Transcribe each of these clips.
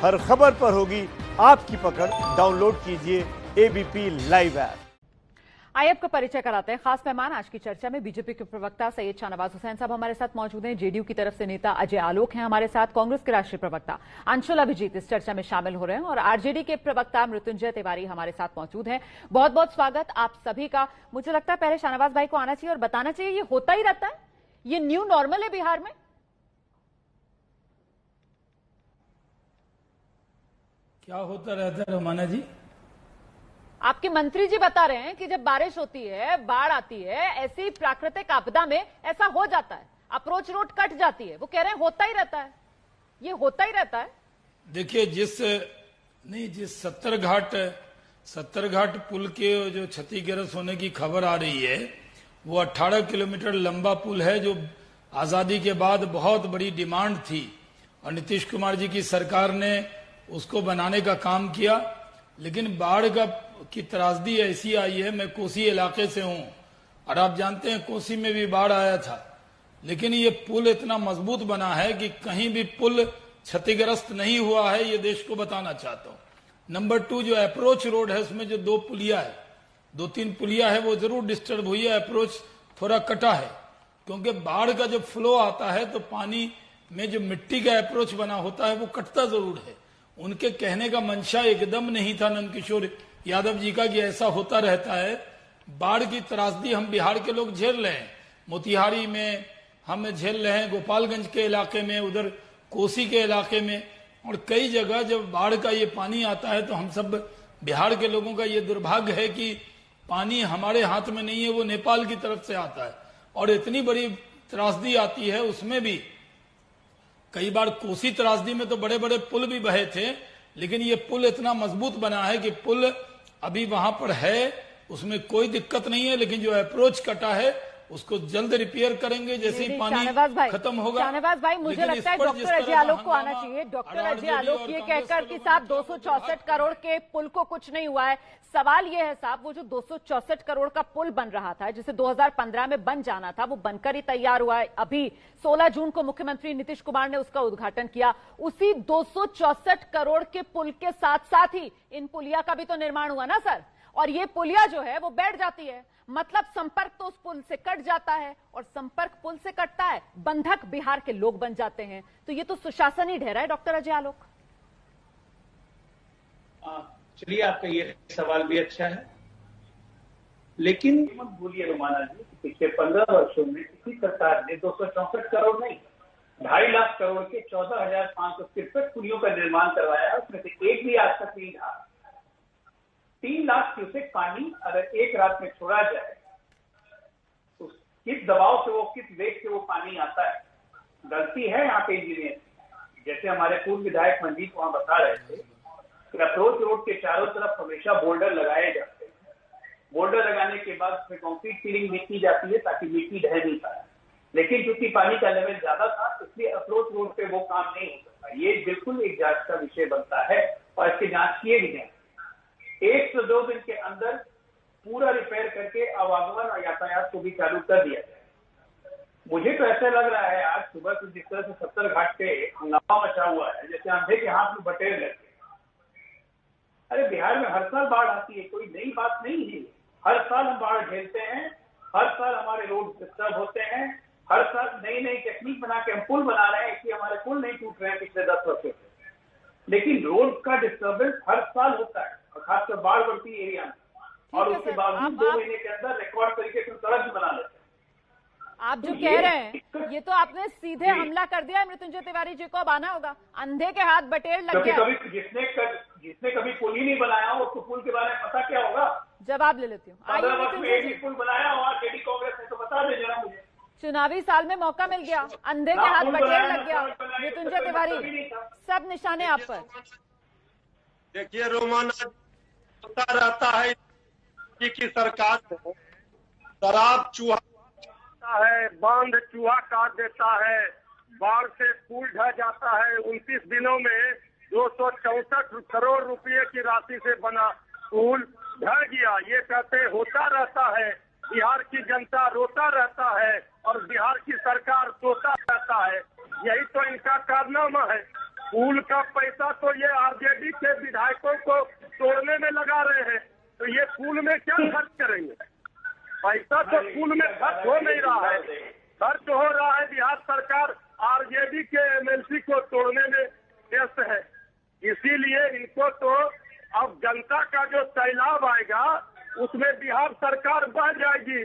हर खबर पर होगी आपकी पकड़। डाउनलोड कीजिए एबीपी लाइव ऐप। आइए आपको परिचय कराते हैं। खास मेहमान आज की चर्चा में बीजेपी के प्रवक्ता सैयद शाहनवाज हुसैन साहब हमारे साथ मौजूद हैं। जेडीयू की तरफ से नेता अजय आलोक हैं हमारे साथ। कांग्रेस के राष्ट्रीय प्रवक्ता अंशुल अभिजीत इस चर्चा में शामिल हो रहे हैं और आरजेडी के प्रवक्ता मृत्युंजय तिवारी हमारे साथ मौजूद हैं। बहुत बहुत स्वागत आप सभी का। मुझे लगता है पहले शाहनवाज भाई को आना चाहिए और बताना चाहिए ये होता ही रहता है, ये न्यू नॉर्मल है बिहार में। क्या होता रहता है रोमाना जी? आपके मंत्री जी बता रहे हैं कि जब बारिश होती है, बाढ़ आती है, ऐसी प्राकृतिक आपदा में ऐसा हो जाता है, अप्रोच रोड कट जाती है। वो कह रहे हैं होता ही रहता है, ये होता ही रहता है। देखिए जिस सत्तर घाट पुल के जो क्षतिग्रस्त होने की खबर आ रही है, वो 18 किलोमीटर लंबा पुल है जो आजादी के बाद बहुत बड़ी डिमांड थी और नीतीश कुमार जी की सरकार ने उसको बनाने का काम किया। लेकिन बाढ़ की त्रासदी ऐसी आई है। मैं कोसी इलाके से हूं और आप जानते हैं कोसी में भी बाढ़ आया था, लेकिन ये पुल इतना मजबूत बना है कि कहीं भी पुल क्षतिग्रस्त नहीं हुआ है। ये देश को बताना चाहता हूं। नंबर 2, जो अप्रोच रोड है उसमें जो दो तीन पुलिया है वो जरूर डिस्टर्ब हुई है। अप्रोच थोड़ा कटा है क्योंकि बाढ़ का जब फ्लो आता है तो पानी में जो मिट्टी का अप्रोच बना होता है वो कटता जरूर है। उनके कहने का मंशा एकदम नहीं था नंदकिशोर यादव जी का कि ऐसा होता रहता है। बाढ़ की त्रासदी हम बिहार के लोग झेल रहे हैं। मोतिहारी में हम झेल रहे हैं, गोपालगंज के इलाके में, उधर कोसी के इलाके में, और कई जगह जब बाढ़ का ये पानी आता है तो हम सब बिहार के लोगों का ये दुर्भाग्य है कि पानी हमारे हाथ में नहीं है, वो नेपाल की तरफ से आता है और इतनी बड़ी त्रासदी आती है। उसमें भी कई बार कोसी त्रासदी में तो बड़े बड़े पुल भी बहे थे, लेकिन ये पुल इतना मजबूत बना है कि पुल अभी वहां पर है, उसमें कोई दिक्कत नहीं है। लेकिन जो अप्रोच कटा है उसको जल्द रिपेयर करेंगे जैसे ही पानी खत्म होगा। शाहनवाज भाई, मुझे लगता है डॉक्टर अजय आलोक को आना चाहिए। डॉक्टर अजय आलोक ये कहकर कि साहब 264 करोड़ के पुल को कुछ नहीं हुआ है। सवाल ये है साहब, वो जो 264 करोड़ का पुल बन रहा था जिसे 2015 में बन जाना था, वो बनकर ही तैयार हुआ है। अभी 16 जून को मुख्यमंत्री नीतीश कुमार ने उसका उद्घाटन किया। उसी 264 करोड़ के पुल के साथ साथ ही इन पुलिया का भी तो निर्माण हुआ ना सर। और ये पुलिया जो है वो बैठ जाती है, मतलब संपर्क तो उस पुल से कट जाता है, और संपर्क पुल से कटता है, बंधक बिहार के लोग बन जाते हैं। तो ये तो सुशासन ही ठहरा है डॉक्टर अजय आलोक। चलिए, आपका ये सवाल भी अच्छा है, लेकिन मत भूलिए रोमाना जी, पिछले 15 वर्षों में किसी सरकार ने 264 करोड़ नहीं, 2.5 लाख करोड़ के 14,563 पुलियों का निर्माण करवाया। उसमें से एक भी आज तक नहीं रहा। 3 लाख क्यूसेक पानी अगर एक रात में छोड़ा जाए तो किस दबाव से, वो किस वेग से वो पानी आता है। गलती है यहाँ पे इंजीनियर, जैसे हमारे पूर्व विधायक मंजीत वहां बता रहे थे कि अप्रोच रोड के चारों तरफ हमेशा बोल्डर लगाए जाते हैं। बोल्डर लगाने के बाद उसमें कंक्रीट सीलिंग भी की जाती है ताकि मिट्टी ढह नहीं पाए, लेकिन क्योंकि पानी का लेवल ज्यादा था इसलिए अप्रोच रोड पे वो काम नहीं हो सकता। ये बिल्कुल एक जांच का विषय बनता है और इसकी जांच किए भी जाए। 1 से 2 दिन के अंदर पूरा रिपेयर करके आवागमन और यातायात को भी चालू कर दिया जाए। मुझे तो ऐसा लग रहा है आज सुबह से जिस तरह से 70 घाट पे हंगामा मचा हुआ है, जैसे अंधे के हाथ में बटेर लगे। अरे बिहार में हर साल बाढ़ आती है, कोई नई बात नहीं है। हर साल हम बाढ़ झेलते हैं, हर साल हमारे रोड डिस्टर्ब होते हैं, हर साल नई नई टेक्निक बना के हम पुल बना रहे हैं कि हमारे पुल नहीं टूट रहे हैं पिछले 10 वर्षों से। लेकिन रोड का डिस्टर्बेंस हर साल होता है और खासकर बाढ़ बढ़ती एरिया में, और उसके बावजूद 2 महीने के अंदर रिकॉर्ड तरीके से सड़क भी बना लेते हैं। आप जो कह रहे हैं ये तो आपने सीधे हमला कर दिया है मृत्युंजय तिवारी जी को। अब आना होगा, अंधे के हाथ बटेर लग गया। जिसने कभी पुल ही नहीं बनाया हो उसको पुल के बारे में पता क्या होगा? जवाब ले लेती हूँ। आइए, पुल बनाया हुआ जेडी कांग्रेस ने तो बता दे जरा मुझे। चुनावी साल में मौका मिल गया, अंधे के हाथ बटेर लग गया। मृत्युंजय तिवारी, सब निशाने आप पर। देखिए रोमाना होता रहता है कि सरकार शराब चूहा है, बांध चूहा काट देता है, बाढ़ से पुल ढह जाता है। 29 दिनों में 264 करोड़ रुपए की राशि से बना पुल ढह गया। ये कहते होता रहता है, बिहार की जनता रोता रहता है और बिहार की सरकार सोता रहता है। यही तो इनका कारनामा है। पुल का पैसा तो ये आरजेडी के विधायकों को तोड़ने में लगा रहे हैं, तो ये पुल में क्या खर्च करेंगे? पैसा तो पुल में खर्च हो नहीं रहा है, खर्च हो रहा है बिहार सरकार आरजेडी के एमएलसी को तोड़ने में व्यस्त है। इसीलिए इनको तो अब जनता का जो सैलाब आएगा उसमें बिहार सरकार बढ़ जाएगी,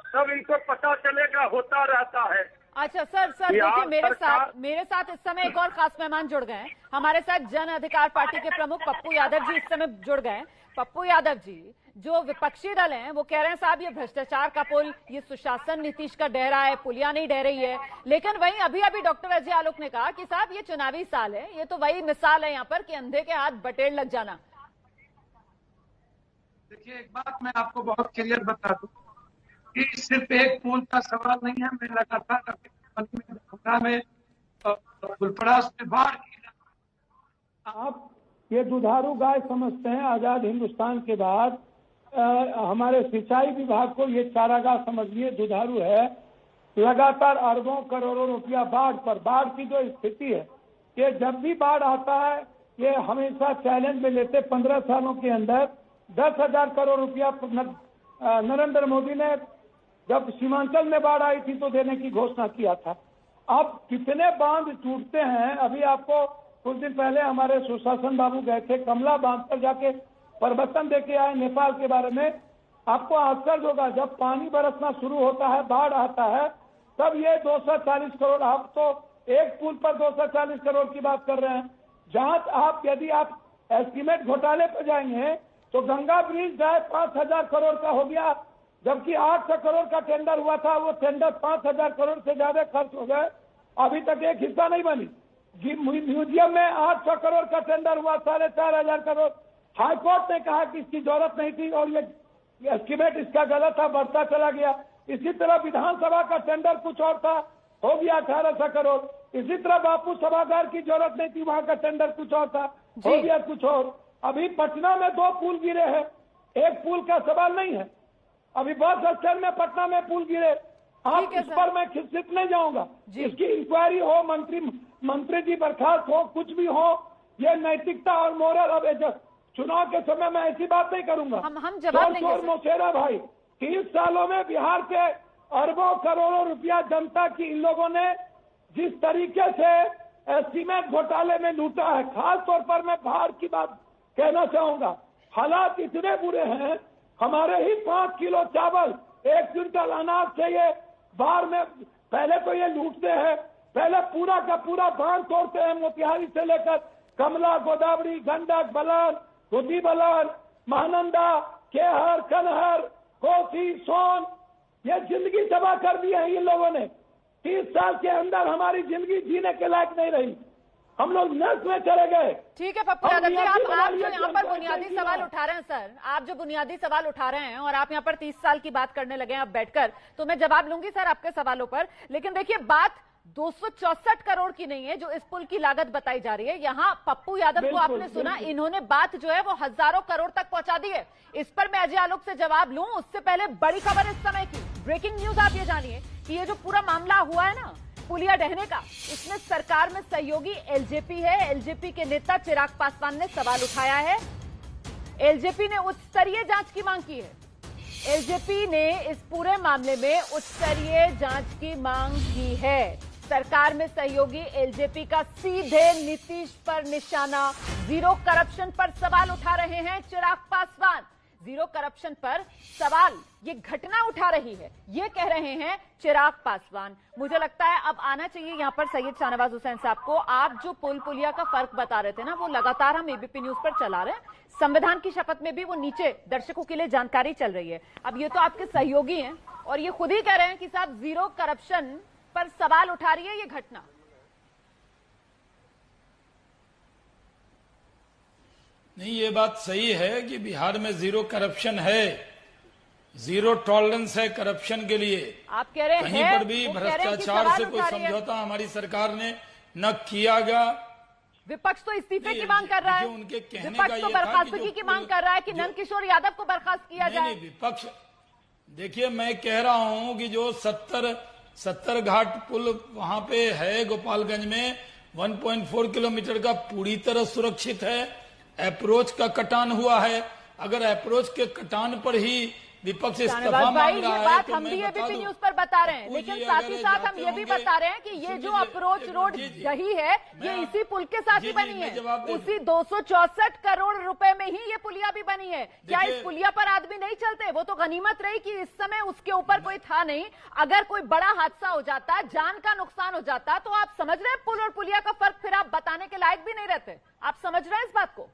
तब इनको पता चलेगा होता रहता है। अच्छा सर देखिए मेरे साथ इस समय एक और खास मेहमान जुड़ गए हैं। हमारे साथ जन अधिकार पार्टी के प्रमुख पप्पू यादव जी इस समय जुड़ गए हैं। पप्पू यादव जी, जो विपक्षी दल हैं वो कह रहे हैं साहब ये भ्रष्टाचार का पुल, ये सुशासन नीतीश का डह रहा है, पुलिया नहीं डह रही है। लेकिन वहीं अभी डॉक्टर अजय आलोक ने कहा कि साहब ये चुनावी साल है, ये तो वही मिसाल है यहाँ पर कि अंधे के हाथ बटेर लग जाना। देखिए एक बात मैं आपको बहुत क्लियर बता दूं कि सिर्फ एक पुल का सवाल नहीं है। मैं लगातार में फुलपरास में बाढ़ की, आप ये दुधारू गाय समझते हैं। आजाद हिंदुस्तान के बाद हमारे सिंचाई विभाग को ये चारागाह समझिए दुधारू है। लगातार अरबों करोड़ों रुपया बाढ़ की जो स्थिति है, ये जब भी बाढ़ आता है ये हमेशा चैलेंज में लेते। 15 सालों के अंदर 10,000 करोड़ रुपया नरेंद्र मोदी ने जब सीमांचल में बाढ़ आई थी तो देने की घोषणा किया था। अब कितने बांध टूटते हैं। अभी आपको कुछ दिन पहले हमारे सुशासन बाबू गए थे, कमला बांध पर जाके प्रवचन देके आए नेपाल के बारे में। आपको आश्चर्य होगा, जब पानी बरसना शुरू होता है, बाढ़ आता है, तब ये 240 करोड़, आप तो एक पुल पर 240 करोड़ की बात कर रहे हैं। जहां यदि आप एस्टीमेट घोटाले पर जाएंगे तो गंगा ब्रिज 5,000 करोड़ का हो गया, जबकि 800 करोड़ का टेंडर हुआ था। वो टेंडर 5,000 करोड़ से ज्यादा खर्च हो गए, अभी तक एक हिस्सा नहीं बनी। म्यूजियम में 800 करोड़ का टेंडर हुआ, 4,500 करोड़। हाईकोर्ट ने कहा कि इसकी जरूरत नहीं थी और ये एस्टीमेट इसका गलत था, बढ़ता चला गया। इसी तरह विधानसभा का टेंडर कुछ और था, हो गया 1,800 करोड़। इसी तरह बापू सभागार की जरूरत नहीं थी, वहां का टेंडर कुछ और था, हो गया कुछ और। अभी पटना में 2 पुल गिरे हैं, एक पुल का सवाल नहीं है। अभी बस स्टैंड में पटना में पुल गिरे, आप इस पर मैं खिसक नहीं जाऊंगा। इसकी इंक्वायरी हो, मंत्री जी बर्खास्त हो, कुछ भी हो, ये नैतिकता और मोरल। अब चुनाव के समय में ऐसी बात नहीं करूंगा। हम जवाब देंगे। मोसेरा भाई, 30 सालों में बिहार के अरबों करोड़ों रुपया जनता की इन लोगों ने जिस तरीके से एस्टीमेट घोटाले में लूटा है, खास तौर पर मैं बाढ़ की बात कहना चाहूंगा। हालात इतने बुरे हैं, हमारे ही 5 किलो चावल, 1 क्विंटल अनाज चाहिए। बाढ़ में पहले तो ये लूटते हैं, पहले पूरा का पूरा बांध तोड़ते हैं, मोतिहारी से लेकर कमला, गोदावरी, गंडक, बलान, गोदी बलान, महानंदा, केहर, कनहर, कोसी, सोन, ये जिंदगी तबाह कर दी है इन लोगों ने। 30 साल के अंदर हमारी जिंदगी जीने के लायक नहीं रही, हम लोग नर्क में चले गए। ठीक है पप्पू यादव जी, आप जो यहाँ पर बुनियादी सवाल उठा रहे हैं सर, आप जो बुनियादी सवाल उठा रहे हैं और आप यहाँ पर 30 साल की बात करने लगे हैं अब बैठकर, तो मैं जवाब लूंगी सर आपके सवालों पर। लेकिन देखिए बात 264 करोड़ की नहीं है जो इस पुल की लागत बताई जा रही है। यहाँ पप्पू यादव को आपने सुना, इन्होंने बात जो है वो हजारों करोड़ तक पहुंचा दी है। इस पर मैं अजय आलोक से जवाब लूं उससे पहले बड़ी खबर इस समय की, ब्रेकिंग न्यूज आप ये जानिए कि ये जो पूरा मामला हुआ है ना पुलिया ढहने का, इसमें सरकार में सहयोगी एलजेपी है। एलजेपी के नेता चिराग पासवान ने सवाल उठाया है। एलजेपी ने उच्च स्तरीय जांच की मांग की है। एलजेपी ने इस पूरे मामले में उच्च स्तरीय जांच की मांग की है। सरकार में सहयोगी एलजेपी का सीधे नीतीश पर निशाना। जीरो करप्शन पर सवाल उठा रहे हैं चिराग पासवान। जीरो करप्शन पर सवाल, ये घटना उठा रही है, ये कह रहे हैं चिराग पासवान। मुझे लगता है अब आना चाहिए यहां पर सैयद शाहनवाज हुसैन साहब को। आप जो पुलिया का फर्क बता रहे थे ना, वो लगातार हम एबीपी न्यूज पर चला रहे हैं। संविधान की शपथ में भी वो नीचे दर्शकों के लिए जानकारी चल रही है। अब ये तो आपके सहयोगी हैं और ये खुद ही कह रहे हैं कि साहब जीरो करप्शन पर सवाल उठा रही है ये घटना। नहीं, ये बात सही है कि बिहार में जीरो करप्शन है, जीरो टॉलरेंस है करप्शन के लिए। आप कह रहे हैं कहीं पर भी भ्रष्टाचार से कोई समझौता हमारी सरकार ने न किया गया। विपक्ष तो इस्तीफे की मांग कर रहा है, उनके कहने विपक्ष तो बर्खास्तगी की मांग कर रहा है कि नंद किशोर यादव को बर्खास्त किया जाए। विपक्ष, देखिए मैं कह रहा हूं कि जो 70 घाट पुल वहां पे है गोपालगंज में, 1.4 किलोमीटर का पूरी तरह सुरक्षित है। अप्रोच का कटान हुआ है। अगर अप्रोच के कटान पर ही विपक्ष इस्तीफा मांग रहा है बात तो हम मैं भी बता एबीपी दूं, न्यूज पर बता रहे हैं, पप्पू लेकिन जी साथ ही अगर साथ हम जाते ये भी होंगे- बता रहे हैं कि ये जो अप्रोच रोड यही है, ये इसी पुल के साथ ही बनी है। उसी 264 करोड़ रुपए में ही ये पुलिया भी बनी है। क्या इस पुलिया पर आदमी नहीं चलते? वो तो गनीमत रही कि इस समय उसके ऊपर कोई था नहीं। अगर कोई बड़ा हादसा हो जाता, जान का नुकसान हो जाता, तो आप समझ रहे हैं पुल और पुलिया का फर्क फिर आप बताने के लायक भी नहीं रहते। आप समझ रहे हैं इस बात को?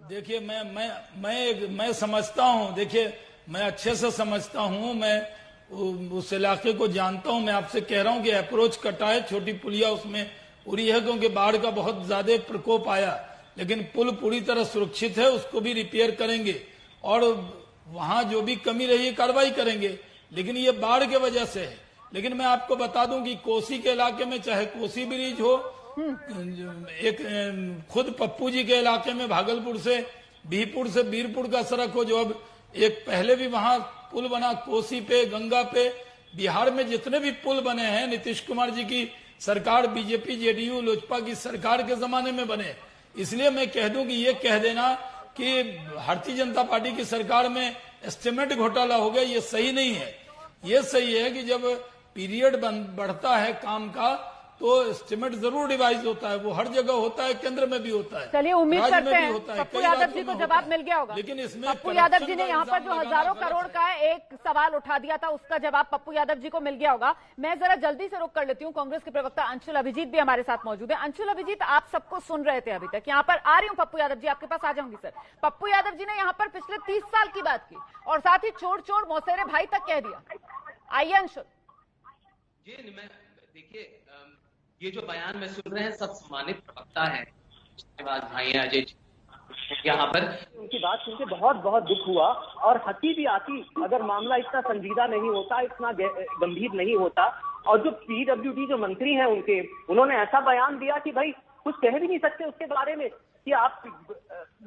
देखिए मैं समझता हूं। देखिए मैं अच्छे से समझता हूं। मैं उस इलाके को जानता हूं। मैं आपसे कह रहा हूं कि अप्रोच कटा है, छोटी पुलिया उसमें उड़ी है क्योंकि बाढ़ का बहुत ज्यादा प्रकोप आया, लेकिन पुल पूरी तरह सुरक्षित है। उसको भी रिपेयर करेंगे और वहां जो भी कमी रही है कार्रवाई करेंगे, लेकिन ये बाढ़ के वजह से है। लेकिन मैं आपको बता दूं कि कोसी के इलाके में चाहे कोसी ब्रिज हो, एक खुद पप्पू जी के इलाके में भागलपुर से बीरपुर से बीरपुर का सड़क हो, जो अब एक पहले भी वहां पुल बना कोसी पे, गंगा पे। बिहार में जितने भी पुल बने हैं नीतीश कुमार जी की सरकार, बीजेपी जेडीयू लोजपा की सरकार के जमाने में बने। इसलिए मैं कह दूं कि ये कह देना कि भारतीय जनता पार्टी की सरकार में एस्टिमेट घोटाला हो गया, ये सही नहीं है। ये सही है कि जब पीरियड बढ़ता है काम का तो एस्टिमेट जरूर रिवाइज होता है। वो हर जगह होता है, केंद्र में भी होता है, चलिए उम्मीद राज्य करते में भी हैं होता है, पप्पू कई यादव राज्यों जी को में जवाब होता है। मिल गया होगा। लेकिन इसमें पप्पू यादव जी ने corruption यहाँ का पर जो इल्जाम हजारों लगाना करोड़ गलत का एक सवाल उठा दिया था, उसका जवाब पप्पू यादव जी को मिल गया होगा। मैं जरा जल्दी से रुक कर लेती हूँ। कांग्रेस के प्रवक्ता अंशुल अभिजीत भी हमारे साथ मौजूद है। अंशुल अभिजीत, आप सबको सुन रहे थे अभी तक। यहाँ पर आ रही हूँ पप्पू यादव जी, आपके पास आ जाऊंगी सर। पप्पू यादव जी ने यहाँ पर पिछले 30 साल की बात की और साथ ही चोर चोर मौसेरे भाई तक कह दिया। आइए अंशुल जी। मैं देखिए, ये जो बयान में सुन रहे हैं सब सम्मानित प्रवक्ता हैं, भाई हैं अजय जी। यहाँ पर उनकी बात सुन के बहुत बहुत दुख हुआ और हंसी भी आती अगर मामला इतना संजीदा नहीं होता, इतना गंभीर नहीं होता। और जो पीडब्ल्यूडी जो मंत्री हैं उनके, उन्होंने ऐसा बयान दिया कि भाई कुछ कह भी नहीं सकते उसके बारे में कि आप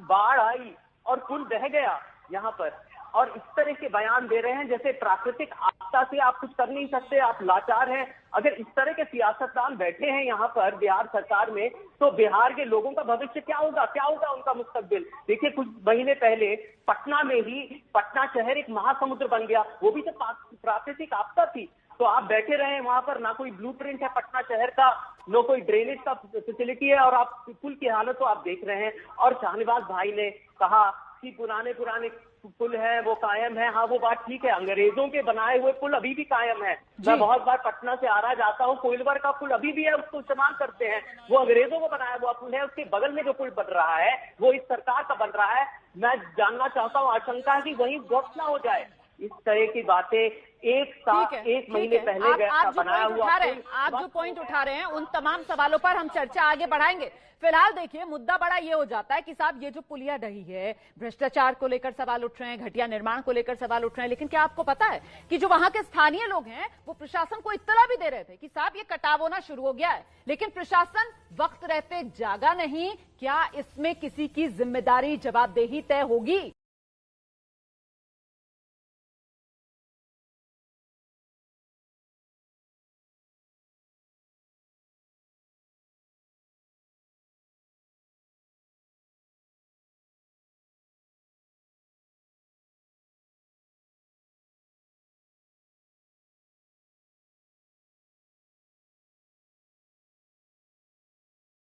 बाढ़ आई और पुल बह गया यहाँ पर, और इस तरह के बयान दे रहे हैं जैसे प्राकृतिक आपदा से आप कुछ कर नहीं सकते, आप लाचार हैं। अगर इस तरह के सियासतदान बैठे हैं यहाँ पर बिहार सरकार में, तो बिहार के लोगों का भविष्य क्या होगा उनका मुस्तकबिल। देखिए कुछ महीने पहले पटना में ही पटना शहर एक महासमुद्र बन गया, वो भी तो प्राकृतिक आपदा थी। तो आप बैठे रहे वहां पर, ना कोई ब्लूप्रिंट है पटना शहर का, नो कोई ड्रेनेज का फैसिलिटी है, और आप पुल की हालत तो आप देख रहे हैं। और शाहनवाज भाई ने कहा कि पुराने पुल है वो कायम है। हाँ, वो बात ठीक है, अंग्रेजों के बनाए हुए पुल अभी भी कायम है। मैं बहुत बार पटना से आ रहा जाता हूँ, कोइलवर का पुल अभी भी है, उसको इस्तेमाल करते हैं। वो अंग्रेजों को बनाया हुआ पुल है। उसके बगल में जो पुल बन रहा है वो इस सरकार का बन रहा है। मैं जानना चाहता हूँ, आशंका है कि वहीं ध्वस्त ना हो जाए। इस तरह की बातें एक महीने पहले बनाया हुआ। आप जो पॉइंट उठा रहे हैं उन तमाम सवालों पर हम चर्चा आगे बढ़ाएंगे। फिलहाल देखिए मुद्दा बड़ा ये हो जाता है कि साहब ये जो पुलिया ढही है, भ्रष्टाचार को लेकर सवाल उठ रहे हैं, घटिया निर्माण को लेकर सवाल उठ रहे हैं, लेकिन क्या आपको पता है कि जो वहां के स्थानीय लोग हैं वो प्रशासन को इत्तला भी दे रहे थे कि साहब ये कटाव होना शुरू हो गया है, लेकिन प्रशासन वक्त रहते जागा नहीं। क्या इसमें किसी की जिम्मेदारी जवाबदेही तय होगी?